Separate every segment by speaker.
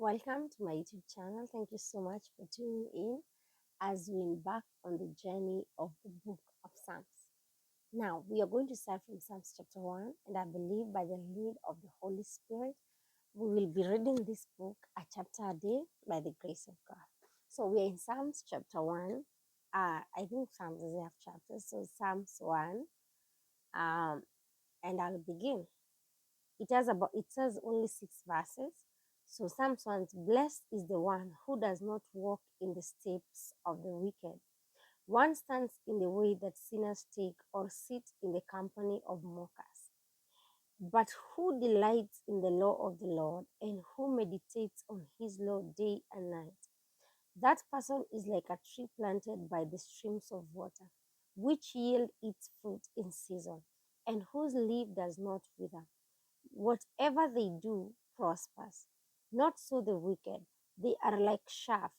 Speaker 1: Welcome to my YouTube channel. Thank you so much for tuning in as we embark on the journey of the book of Psalms. Now, we are going to start from Psalms chapter 1, and I believe by the lead of the Holy Spirit, we will be reading this book a chapter a day by the grace of God. So, we are in Psalms chapter 1. I think Psalms doesn't have chapters, so Psalms 1, and I'll begin. It says only 6 verses. So Psalms 1, blessed is the one who does not walk in the steps of the wicked. One stands in the way that sinners take, or sit in the company of mockers. But who delights in the law of the Lord, and who meditates on his law day and night, that person is like a tree planted by the streams of water, which yield its fruit in season, and whose leaf does not wither. Whatever they do prospers. Not so the wicked. They are like chaff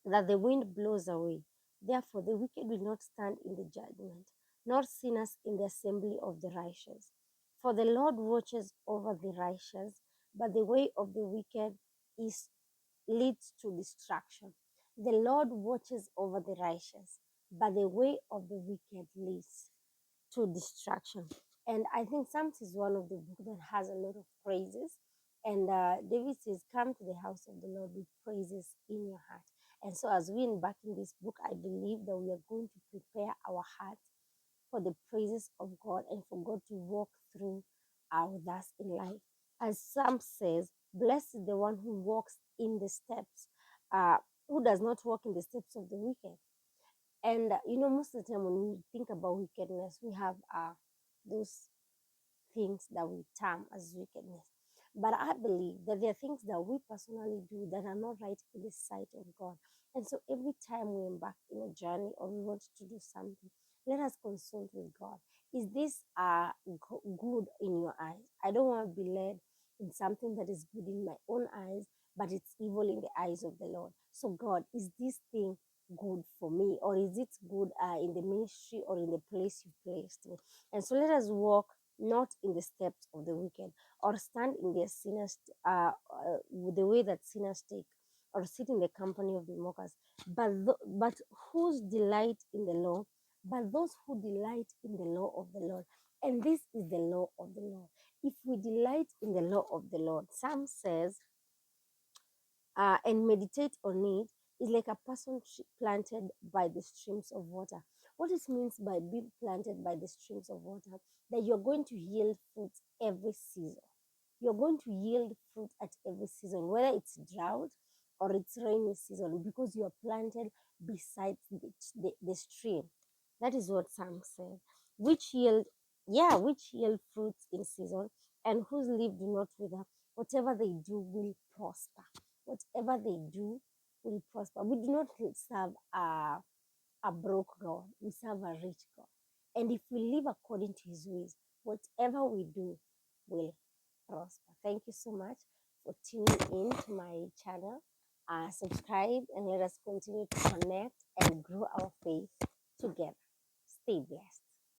Speaker 1: that the wind blows away. Therefore, the wicked will not stand in the judgment, nor sinners in the assembly of the righteous. For the Lord watches over the righteous, but the way of the wicked is leads to destruction. The Lord watches over the righteous, but the way of the wicked leads to destruction. And I think Psalms is one of the books that has a lot of praises. And David says, come to the house of the Lord with praises in your heart. And so as we embark in this book, I believe that we are going to prepare our hearts for the praises of God and for God to walk through with us in life. As Psalm says, blessed is the one who walks in the steps, who does not walk in the steps of the wicked. And most of the time when we think about wickedness, we have those things that we term as wickedness. But I believe that there are things that we personally do that are not right in the sight of God. And so every time we embark in a journey or we want to do something, let us consult with God. Is this good in your eyes? I don't want to be led in something that is good in my own eyes, but it's evil in the eyes of the Lord. So God, is this thing good for me, or is it good in the ministry or in the place you placed me? And so let us walk not in the steps of the wicked, or stand in their sinners, the way that sinners take, or sit in the company of the mockers, but whose delight in the law, but those who delight in the law of the Lord. And this is the law of the Lord. If we delight in the law of the Lord, Psalm says, and meditate on it, is like a person planted by the streams of water. What it means by being planted by the streams of water, that you're going to yield fruit every season. You're going to yield fruit at every season, whether it's drought or it's rainy season, because you are planted beside the stream. That is what Psalm said. Which yield, which yield fruits in season, and whose leaf do not wither. Whatever they do will prosper. Whatever they do will prosper. We do not serve a broke God. We serve a rich God. And if we live according to his ways, whatever we do will prosper. Thank you so much for tuning in to my channel. Subscribe and let us continue to connect and grow our faith together. Stay blessed.